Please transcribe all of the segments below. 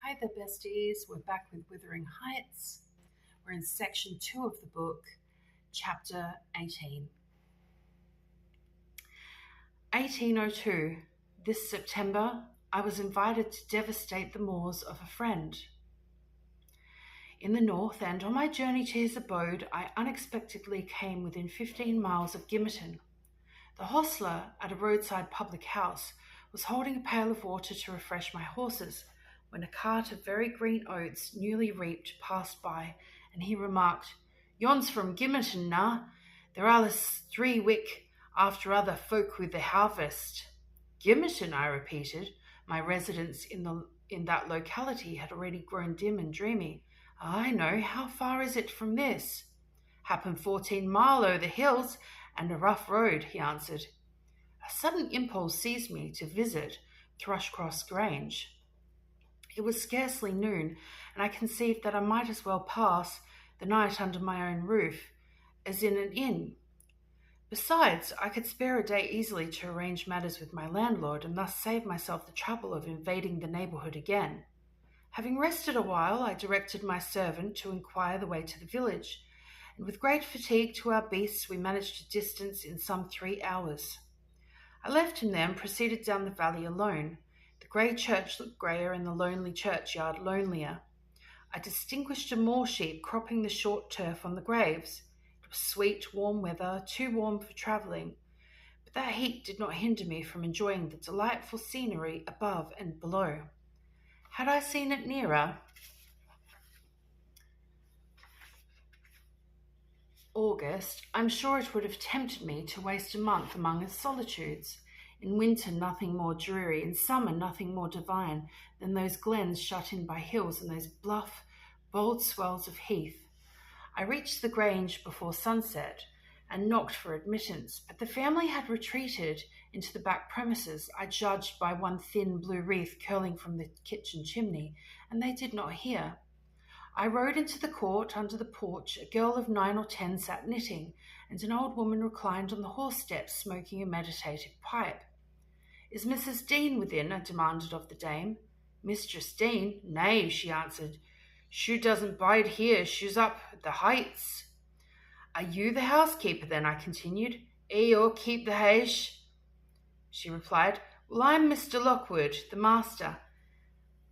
Hi there, besties. We're back with Wuthering Heights. We're in section 2 of the book, chapter 18. 1802. This September, I was invited to devastate the moors of a friend. In the north, and on my journey to his abode, I unexpectedly came within 15 miles of Gimmerton. The hostler at a roadside public house was holding a pail of water to refresh my horses, when a cart of very green oats, newly reaped, passed by, and he remarked, "Yon's from Gimmerton, na? They're allus 3 wick after other folk with the harvest." Gimmerton, I repeated. My residence in that locality had already grown dim and dreamy. "I know. How far is it from this?" "Happen 14 mile o'er the hills, and a rough road," he answered. A sudden impulse seized me to visit Thrushcross Grange. It was scarcely noon, and I conceived that I might as well pass the night under my own roof as in an inn. Besides, I could spare a day easily to arrange matters with my landlord, and thus save myself the trouble of invading the neighbourhood again. Having rested a while, I directed my servant to inquire the way to the village, and with great fatigue to our beasts we managed a distance in some 3 hours. I left him there and proceeded down the valley alone. The grey church looked greyer and the lonely churchyard lonelier. I distinguished a moor sheep cropping the short turf on the graves. It was sweet, warm weather, too warm for travelling, but that heat did not hinder me from enjoying the delightful scenery above and below. Had I seen it nearer, August, I'm sure it would have tempted me to waste a month among its solitudes. In winter nothing more dreary, in summer nothing more divine than those glens shut in by hills and those bluff, bold swells of heath. I reached the Grange before sunset and knocked for admittance, but the family had retreated into the back premises, I judged by one thin blue wreath curling from the kitchen chimney, and they did not hear. I rode into the court. Under the porch, a girl of 9 or 10 sat knitting, and an old woman reclined on the horse steps smoking a meditative pipe. "Is Mrs. Dean within?" I demanded of the dame. "Mistress Dean? Nay," she answered. "She doesn't bide here. She's up at the Heights." "Are you the housekeeper then?" I continued. "Or keep the house," she replied. "Well, I'm Mr. Lockwood, the master.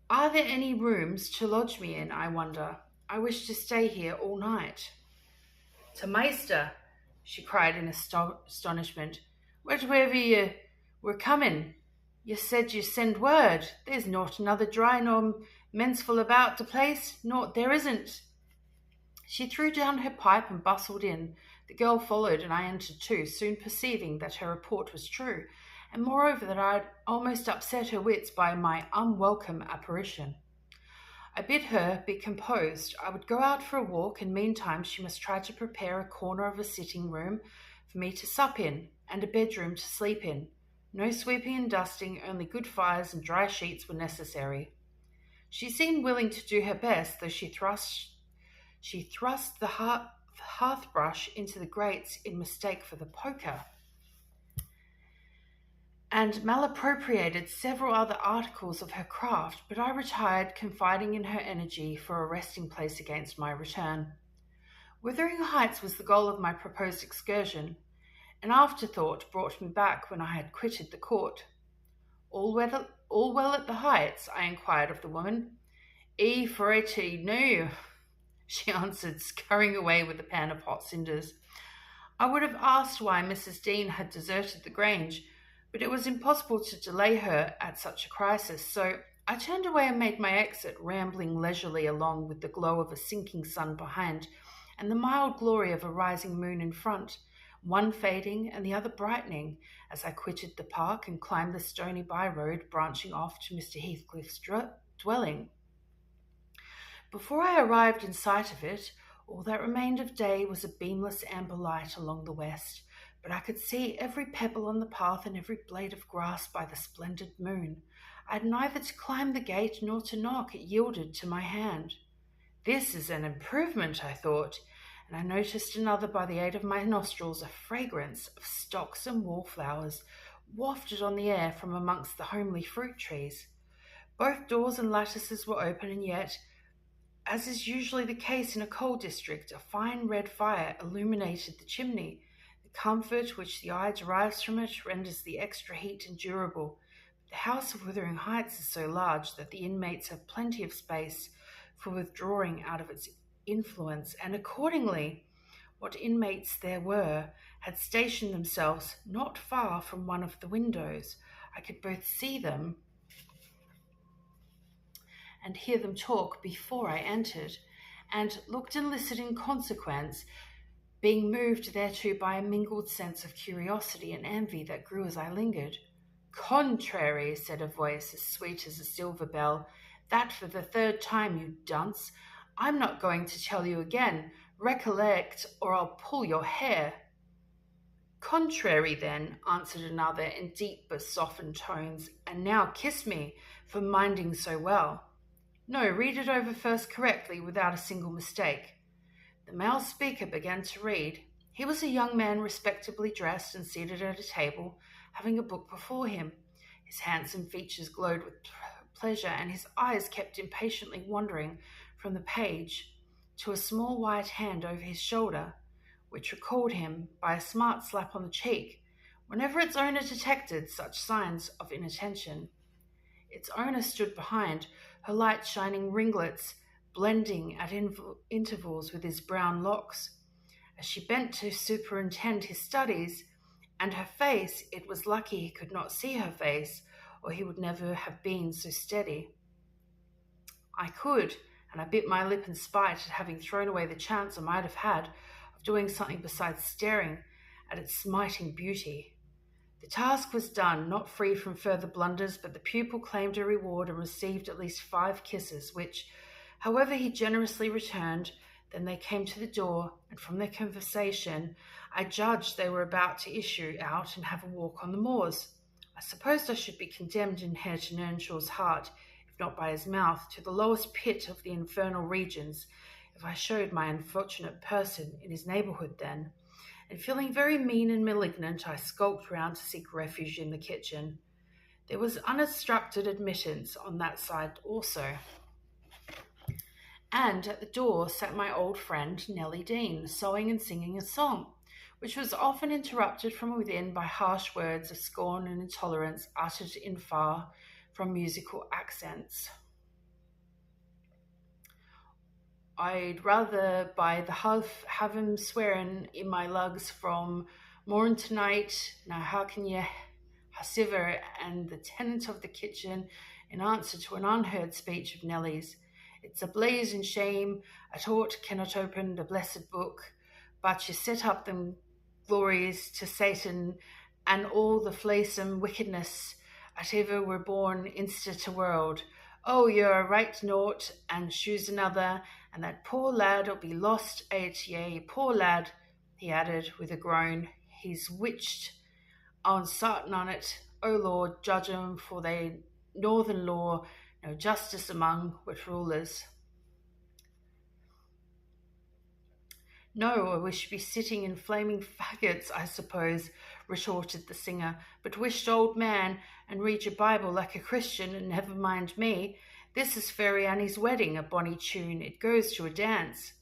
Are there any rooms to lodge me in, I wonder? I wish to stay here all night." "To maister," she cried in astonishment. "Whatever you were coming, you said you send word. There's not another dry nor mensful about the place, naught there isn't." She threw down her pipe and bustled in. The girl followed, and I entered too, soon perceiving that her report was true, and moreover that I had almost upset her wits by my unwelcome apparition. I bid her be composed. I would go out for a walk, and meantime she must try to prepare a corner of a sitting room for me to sup in, and a bedroom to sleep in. No sweeping and dusting, only good fires and dry sheets were necessary. She seemed willing to do her best, though she thrust the hearth brush into the grates in mistake for the poker, and malappropriated several other articles of her craft, but I retired, confiding in her energy for a resting place against my return. Wuthering Heights was the goal of my proposed excursion. An afterthought brought me back when I had quitted the court. All well at the Heights?" I inquired of the woman. For it no," she answered, scurrying away with a pan of hot cinders. I would have asked why Mrs. Dean had deserted the Grange, but it was impossible to delay her at such a crisis, so I turned away and made my exit, rambling leisurely along with the glow of a sinking sun behind and the mild glory of a rising moon in front, one fading and the other brightening as I quitted the park and climbed the stony by-road branching off to Mr. Heathcliff's dwelling. Before I arrived in sight of it, all that remained of day was a beamless amber light along the west, but I could see every pebble on the path and every blade of grass by the splendid moon. I had neither to climb the gate nor to knock. It yielded to my hand. This is an improvement, I thought, and I noticed another by the aid of my nostrils, a fragrance of stocks and wallflowers wafted on the air from amongst the homely fruit trees. Both doors and lattices were open, and yet, as is usually the case in a coal district, a fine red fire illuminated the chimney. The comfort which the eye derives from it renders the extra heat endurable. The house of Wuthering Heights is so large that the inmates have plenty of space for withdrawing out of its influence, and accordingly, what inmates there were had stationed themselves not far from one of the windows. I could both see them and hear them talk before I entered, and looked and listened in consequence, being moved thereto by a mingled sense of curiosity and envy that grew as I lingered. "Contrary," said a voice as sweet as a silver bell, "that for the third time, you dunce. I'm not going to tell you again. Recollect, or I'll pull your hair." "Contrary, then," answered another in deep but softened tones, "and now kiss me for minding so well." "No, read it over first correctly without a single mistake." The male speaker began to read. He was a young man respectably dressed and seated at a table, having a book before him. His handsome features glowed with pleasure, and his eyes kept impatiently wandering from the page to a small white hand over his shoulder, which recalled him, by a smart slap on the cheek, whenever its owner detected such signs of inattention. Its owner stood behind, her light shining ringlets blending at intervals with his brown locks. As she bent to superintend his studies, and her face, it was lucky he could not see her face, or he would never have been so steady. I could, and I bit my lip in spite at having thrown away the chance I might have had of doing something besides staring at its smiting beauty. The task was done, not free from further blunders, but the pupil claimed a reward and received at least 5 kisses, which, however, he generously returned. Then they came to the door, and from their conversation, I judged they were about to issue out and have a walk on the moors. I supposed I should be condemned in Hareton Earnshaw's heart, if not by his mouth, to the lowest pit of the infernal regions, if I showed my unfortunate person in his neighbourhood then. And feeling very mean and malignant, I skulked round to seek refuge in the kitchen. There was unobstructed admittance on that side also. And at the door sat my old friend Nellie Dean, sewing and singing a song, which was often interrupted from within by harsh words of scorn and intolerance uttered in far from musical accents. "I'd rather by the half have him swearing in my lugs from morn to night. Now hearken ye, Hasiver," and the tenant of the kitchen, in answer to an unheard speech of Nellie's. "It's a blazing shame at aught cannot open the blessed book, but ye set up them glories to Satan and all the flaysome wickedness at ever were born insta to world. Oh, you're a right naught, and choose another, and that poor lad'll be lost ate ye, poor lad," he added with a groan. "He's witched, I'm sartin on it. O Lord, judge 'em, for they northern law, no justice among wit rulers." "No, or we should be sitting in flaming faggots, I suppose," retorted the singer. "But wisht, old man, and read your Bible like a Christian, and never mind me. This is Fairy Annie's wedding, a bonny tune. It goes to a dance."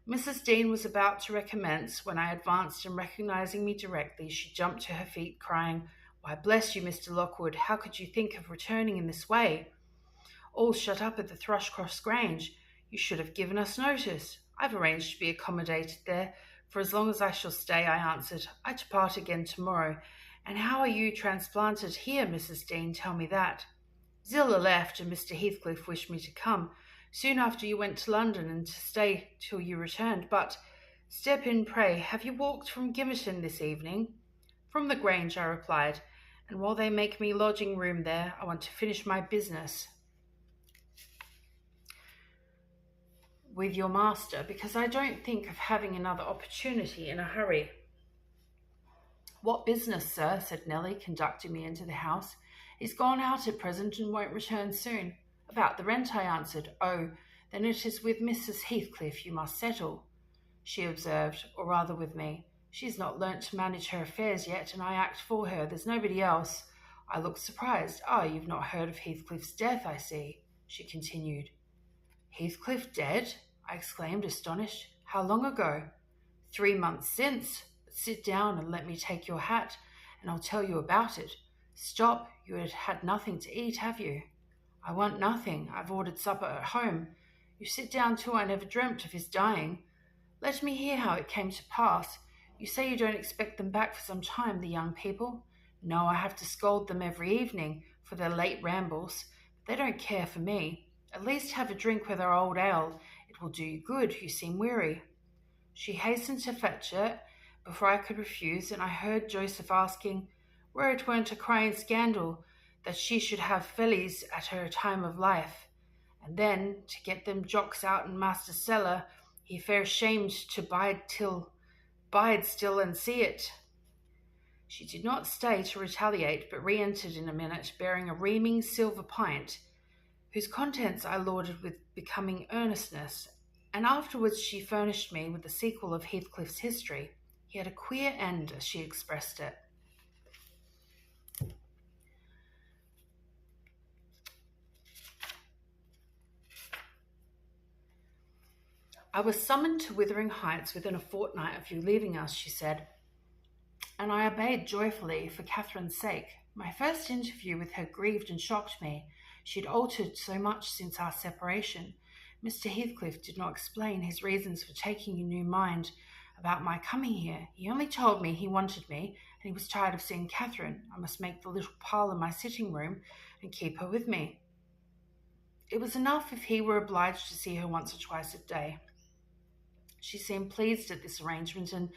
Mrs. Dean was about to recommence when I advanced, and recognizing me directly, she jumped to her feet, crying, "Why, bless you, Mr. Lockwood, how could you think of returning in this way? All shut up at the Thrushcross Grange. You should have given us notice." "I've arranged to be accommodated there for as long as I shall stay," I answered. "I depart again tomorrow. And how are you transplanted here, Mrs. Dean? Tell me that." "Zillah left, and Mr. Heathcliff wished me to come soon after you went to London, and to stay till you returned. But step in, pray. Have you walked from Gimmerton this evening?" "From the Grange," I replied, "and while they make me lodging room there, I want to finish my business with your master, because I don't think of having another opportunity in a hurry." "What business, sir?" said Nellie, conducting me into the house. "He's gone out at present and won't return soon." "About the rent," I answered. "Oh, then it is with Mrs. Heathcliff you must settle," she observed, "or rather with me. She's not learnt to manage her affairs yet, and I act for her. There's nobody else. I looked surprised. "Ah, you've not heard of Heathcliff's death, I see," she continued. "Heathcliff dead?" I exclaimed, astonished. "How long ago?" "3 months since. But sit down and let me take your hat, and I'll tell you about it. Stop, you have had nothing to eat, have you?" "I want nothing. I've ordered supper at home." "You sit down too. I never dreamt of his dying." "Let me hear how it came to pass. You say you don't expect them back for some time, the young people?" "No, I have to scold them every evening for their late rambles, but they don't care for me. At least have a drink with our old ale. It will do you good. You seem weary." She hastened to fetch it before I could refuse, and I heard Joseph asking where it weren't a crying scandal that she should have fellies at her time of life. And then, to get them jocks out in master's cellar, he fair shamed to bide still and see it. She did not stay to retaliate, but re-entered in a minute, bearing a reaming silver pint, whose contents I lauded with becoming earnestness, and afterwards she furnished me with the sequel of Heathcliff's history. He had a queer end, as she expressed it. "I was summoned to Wuthering Heights within a fortnight of you leaving us," she said, "and I obeyed joyfully for Catherine's sake. My first interview with her grieved and shocked me. She had altered so much since our separation. Mr. Heathcliff did not explain his reasons for taking a new mind about my coming here. He only told me he wanted me, and he was tired of seeing Catherine. I must make the little parlour my sitting room and keep her with me. It was enough if he were obliged to see her once or twice a day. She seemed pleased at this arrangement, and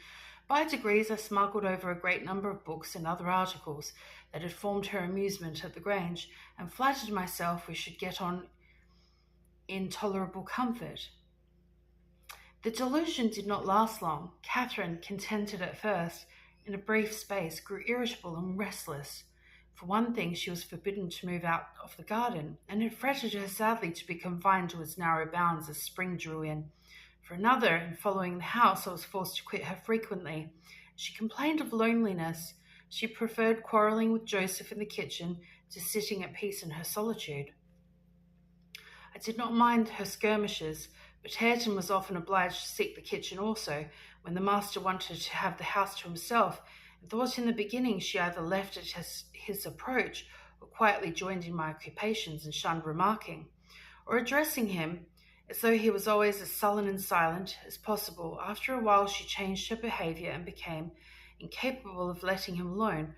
by degrees I smuggled over a great number of books and other articles that had formed her amusement at the Grange, and flattered myself we should get on in tolerable comfort. The delusion did not last long. Catherine, contented at first, in a brief space grew irritable and restless. For one thing, she was forbidden to move out of the garden, and it fretted her sadly to be confined to its narrow bounds as spring drew in. For another, in following the house, I was forced to quit her frequently. She complained of loneliness. She preferred quarrelling with Joseph in the kitchen to sitting at peace in her solitude. I did not mind her skirmishes, but Hareton was often obliged to seek the kitchen also, when the master wanted to have the house to himself, and thought in the beginning she either left at his approach, or quietly joined in my occupations and shunned remarking, or addressing him, as though he was always as sullen and silent as possible. After a while she changed her behaviour and became incapable of letting him alone,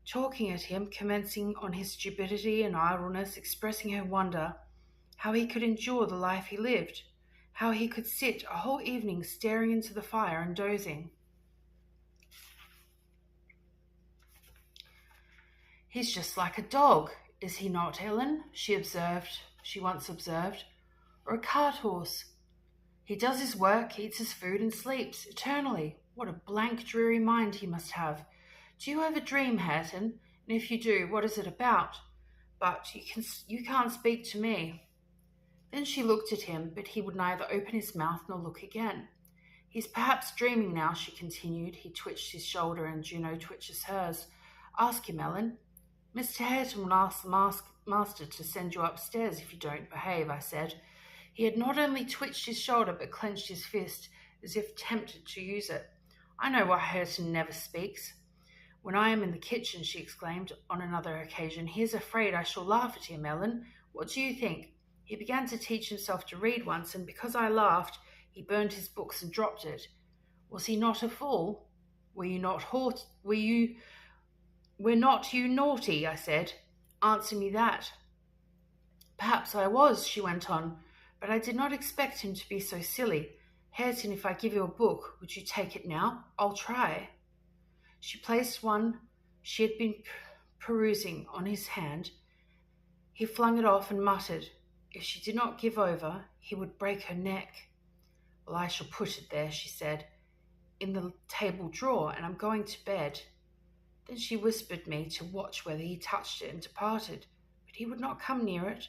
talking at him, commencing on his stupidity and idleness, expressing her wonder how he could endure the life he lived, how he could sit a whole evening staring into the fire and dozing. "He's just like a dog, is he not, Ellen?" she once observed, "or a cart horse. He does his work, eats his food, and sleeps eternally. What a blank, dreary mind he must have. Do you ever dream, Hareton? And if you do, what is it about? But you can't speak to me." Then she looked at him, but he would neither open his mouth nor look again. "He's perhaps dreaming now," she continued. He twitched his shoulder, and Juno twitches hers. "Ask him, Ellen." "Mr. Hareton will ask the master to send you upstairs if you don't behave," I said. He had not only twitched his shoulder, but clenched his fist, as if tempted to use it. "I know why Hareton never speaks. When I am in the kitchen," she exclaimed on another occasion, "he is afraid I shall laugh at him, Ellen. What do you think? He began to teach himself to read once, and because I laughed, he burned his books and dropped it. Was he not a fool? Were not you naughty?" I said. "Answer me that." "Perhaps I was," she went on, "but I did not expect him to be so silly. Hareton, if I give you a book, would you take it now? I'll try." She placed one she had been perusing on his hand. He flung it off and muttered, if she did not give over, he would break her neck. "Well, I shall put it there," she said, "in the table drawer, and I'm going to bed." Then she whispered me to watch whether he touched it and departed, but he would not come near it,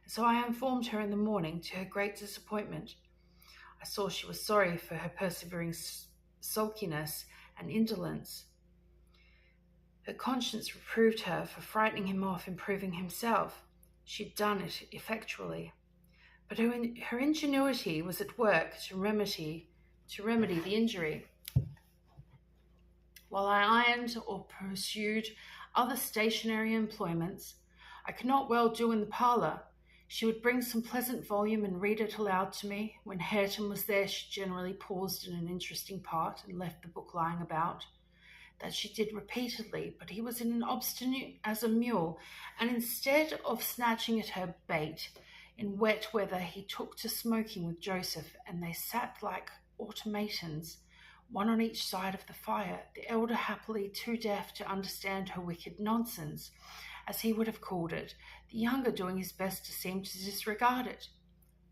and so I informed her in the morning, to her great disappointment. I saw she was sorry for her persevering sulkiness and indolence, Her conscience reproved her for frightening him off and proving himself. She'd done it effectually. But her ingenuity was at work to remedy the injury. While I ironed or pursued other stationary employments, I could not well do in the parlour. She would bring some pleasant volume and read it aloud to me. When Hareton was there, she generally paused in an interesting part and left the book lying about. That she did repeatedly, but he was in an obstinate as a mule, and instead of snatching at her bait, in wet weather he took to smoking with Joseph, and they sat like automatons, one on each side of the fire, the elder happily too deaf to understand her wicked nonsense, as he would have called it, the younger doing his best to seem to disregard it.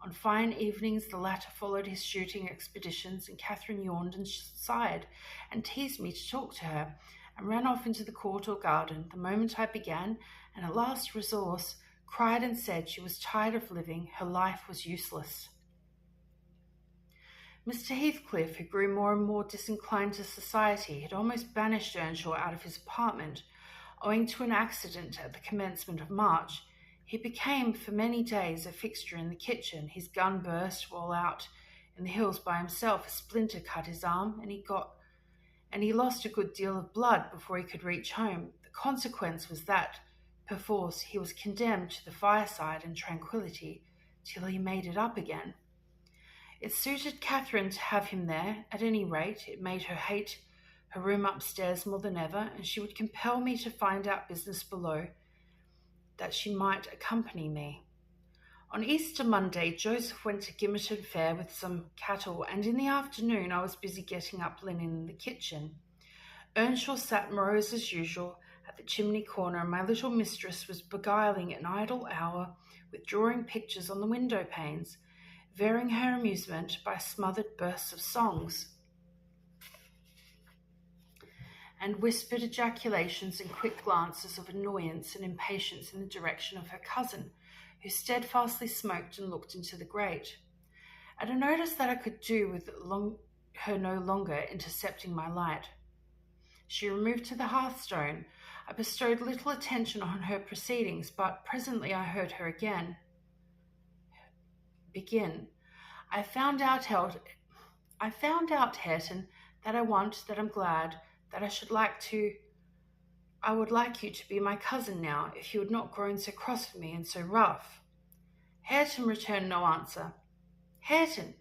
On fine evenings the latter followed his shooting expeditions, and Catherine yawned and sighed, and teased me to talk to her, and ran off into the court or garden the moment I began, and at last resource cried and said she was tired of living, her life was useless. Mr. Heathcliff, who grew more and more disinclined to society, had almost banished Earnshaw out of his apartment, owing to an accident at the commencement of March. He became for many days a fixture in the kitchen. His gun burst while out in the hills by himself. A splinter cut his arm, and he lost a good deal of blood before he could reach home. The consequence was that, perforce, he was condemned to the fireside and tranquillity till he made it up again. It suited Catherine to have him there. At any rate, it made her hate her room upstairs more than ever, and she would compel me to find out business below, that she might accompany me. On Easter Monday, Joseph went to Gimmerton Fair with some cattle, and in the afternoon I was busy getting up linen in the kitchen. Earnshaw sat morose as usual at the chimney corner, and my little mistress was beguiling an idle hour with drawing pictures on the window panes, varying her amusement by smothered bursts of songs and whispered ejaculations and quick glances of annoyance and impatience in the direction of her cousin, who steadfastly smoked and looked into the grate. At a notice that I could do with her no longer intercepting my light, she removed to the hearthstone. I bestowed little attention on her proceedings, but presently I heard her again begin. I found out, Hareton, that I'm glad, that I would like you to be my cousin now, if you had not grown so cross with me and so rough. Hareton returned no answer. Hareton,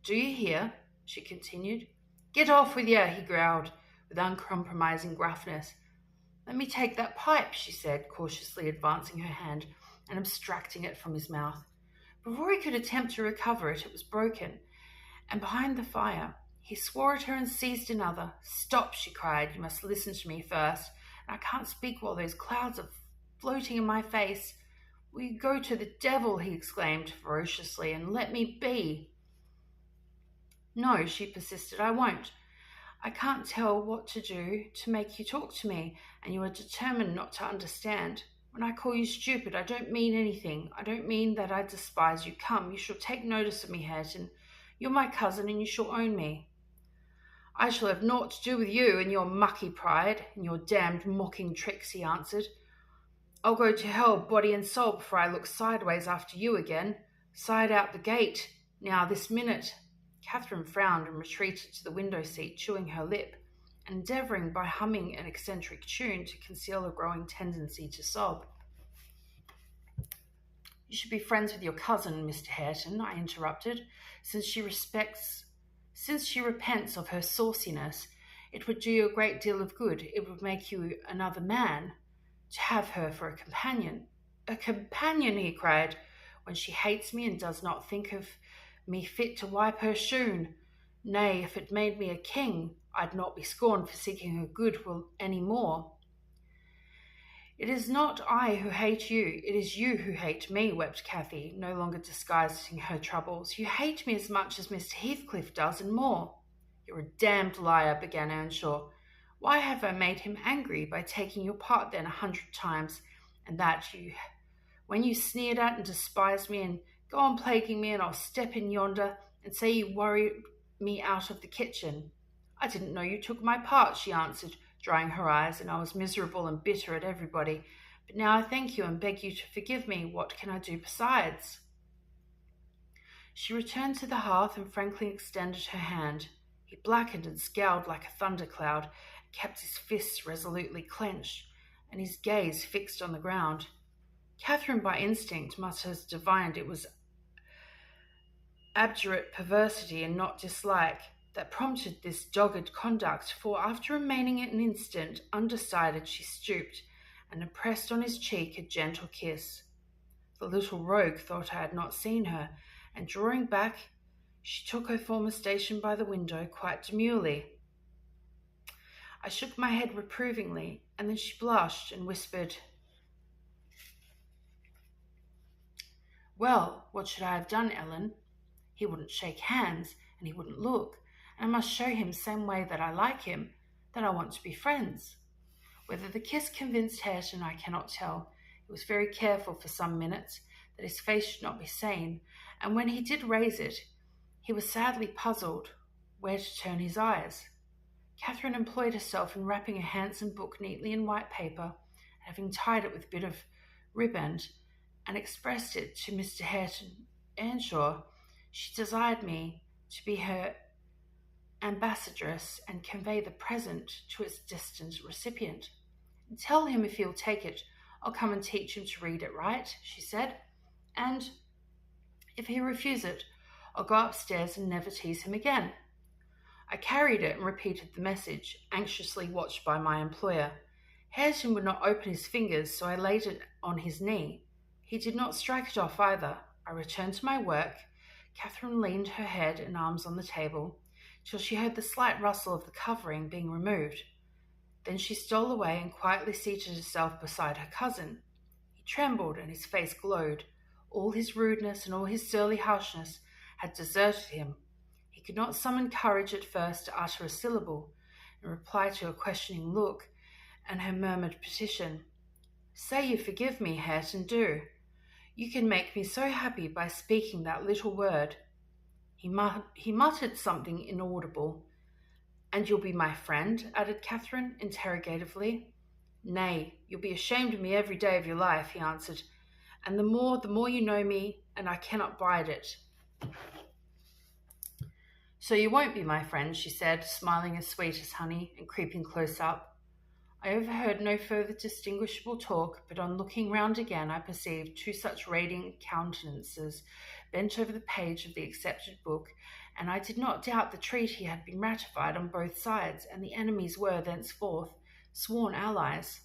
do you hear? She continued. Get off with you, he growled, with uncompromising gruffness. Let me take that pipe, she said, cautiously advancing her hand and abstracting it from his mouth. Before he could attempt to recover it, it was broken, and behind the fire. He swore at her and seized another. Stop, she cried. You must listen to me first. And I can't speak while those clouds are floating in my face. Will you go to the devil, he exclaimed ferociously, and let me be? No, she persisted, I won't. I can't tell what to do to make you talk to me, and you are determined not to understand. When I call you stupid, I don't mean anything. I don't mean that I despise you. Come, you shall take notice of me, Hareton. You're my cousin, and you shall own me. I shall have naught to do with you and your mucky pride and your damned mocking tricks, he answered. I'll go to hell, body and soul, before I look sideways after you again. Side out the gate, now this minute. Catherine frowned and retreated to the window seat, chewing her lip, and endeavouring by humming an eccentric tune to conceal a growing tendency to sob. You should be friends with your cousin, Mr. Hareton, I interrupted. Since she repents of her sauciness, it would do you a great deal of good. It would make you another man, to have her for a companion. A companion, he cried, when she hates me and does not think of me fit to wipe her shoon. Nay, if it made me a king, I'd not be scorned for seeking her goodwill any more. It is not I who hate you, it is you who hate me, wept Cathy, no longer disguising her troubles. You hate me as much as Mr. Heathcliff does, and more. You're a damned liar, began Earnshaw. Why have I made him angry by taking your part then 100 times, and that when you sneered at and despised me, and go on plaguing me, and I'll step in yonder and say you worried me out of the kitchen. I didn't know you took my part, she answered, drying her eyes, and I was miserable and bitter at everybody. But now I thank you and beg you to forgive me. What can I do besides? She returned to the hearth and frankly extended her hand. He blackened and scowled like a thundercloud, kept his fists resolutely clenched, and his gaze fixed on the ground. Catherine, by instinct, must have divined it was abjurate perversity and not dislike that prompted this dogged conduct, for after remaining an instant undecided, she stooped and pressed on his cheek a gentle kiss. The little rogue thought I had not seen her, and drawing back, she took her former station by the window quite demurely. I shook my head reprovingly, and then she blushed and whispered, "Well, what should I have done, Ellen? He wouldn't shake hands, and he wouldn't look, and I must show him same way that I like him, that I want to be friends." Whether the kiss convinced Hareton, I cannot tell. He was very careful for some minutes that his face should not be seen, and when he did raise it, he was sadly puzzled where to turn his eyes. Catherine employed herself in wrapping a handsome book neatly in white paper, having tied it with a bit of riband, and expressed it to Mr. Hareton Earnshaw. She desired me to be her ambassadress and convey the present to its distant recipient. "And tell him if he'll take it, I'll come and teach him to read it right," she said. "And if he refuse it, I'll go upstairs and never tease him again." I carried it and repeated the message, anxiously watched by my employer. Hareton would not open his fingers, so I laid it on his knee. He did not strike it off either. I returned to my work. Catherine leaned her head and arms on the table, till she heard the slight rustle of the covering being removed. Then she stole away and quietly seated herself beside her cousin. He trembled and his face glowed. All his rudeness and all his surly harshness had deserted him. He could not summon courage at first to utter a syllable, in reply to a questioning look and her murmured petition. "Say you forgive me, Hareton, do. You can make me so happy by speaking that little word." He muttered something inaudible. "And you'll be my friend?" added Catherine, interrogatively. "Nay, you'll be ashamed of me every day of your life," he answered. "And the more you know me, and I cannot bide it." "So you won't be my friend," she said, smiling as sweet as honey and creeping close up. I overheard no further distinguishable talk, but on looking round again I perceived two such radiant countenances bent over the page of the accepted book, and I did not doubt the treaty had been ratified on both sides, and the enemies were thenceforth sworn allies.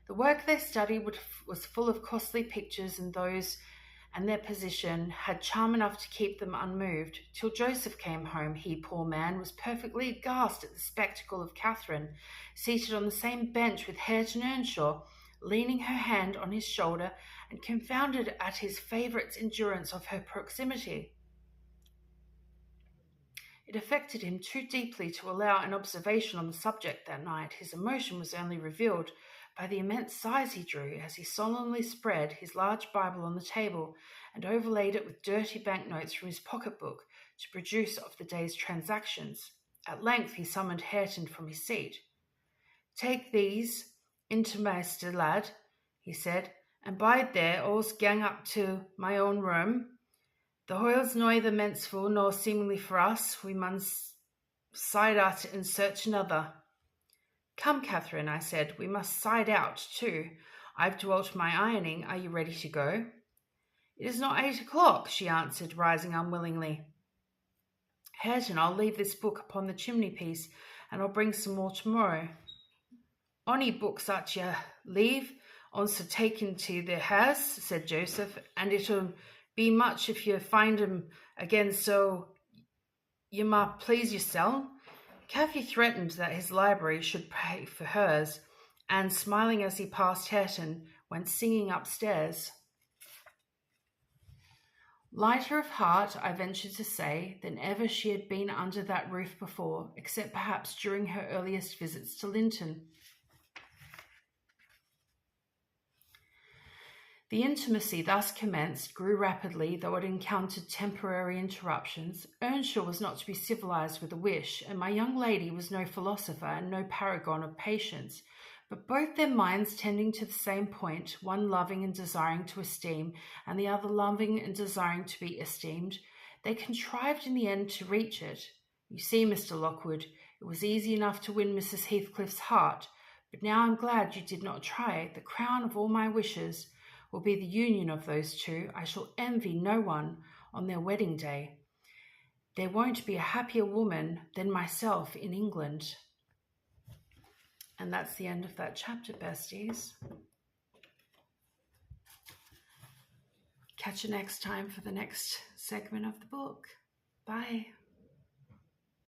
The work they studied was full of costly pictures, and those and their position had charm enough to keep them unmoved, till Joseph came home. He, poor man, was perfectly aghast at the spectacle of Catherine, seated on the same bench with Hareton Earnshaw, leaning her hand on his shoulder, and confounded at his favourite's endurance of her proximity. It affected him too deeply to allow an observation on the subject that night. His emotion was only revealed by the immense sighs he drew as he solemnly spread his large Bible on the table and overlaid it with dirty banknotes from his pocketbook to produce of the day's transactions. At length he summoned Hareton from his seat. "Take these into Maister, lad," he said, "and bide there, all's gang up to my own room. The hoyle's neither mensful nor seemly for us. We mun side out and search another." "Come, Catherine," I said, "we must side out too. I've dwelt my ironing. Are you ready to go?" "It is not 8 o'clock," she answered, rising unwillingly. "Hareton, I'll leave this book upon the chimney-piece, and I'll bring some more tomorrow." "Ony books that you leave on's taken to the house," said Joseph, "and it'll be much if you find 'em again, so you ma please yourself." Cathy threatened that his library should pay for hers, and, smiling as he passed Hareton, went singing upstairs. Lighter of heart, I ventured to say, than ever she had been under that roof before, except perhaps during her earliest visits to Linton. The intimacy thus commenced grew rapidly, though it encountered temporary interruptions. Earnshaw was not to be civilized with a wish, and my young lady was no philosopher and no paragon of patience, but both their minds tending to the same point, one loving and desiring to esteem, and the other loving and desiring to be esteemed, they contrived in the end to reach it. You see, Mr. Lockwood, it was easy enough to win Mrs. Heathcliff's heart, but now I'm glad you did not try. The crown of all my wishes will be the union of those two. I shall envy no one on their wedding day. There won't be a happier woman than myself in England. And that's the end of that chapter, besties. Catch you next time for the next segment of the book. Bye.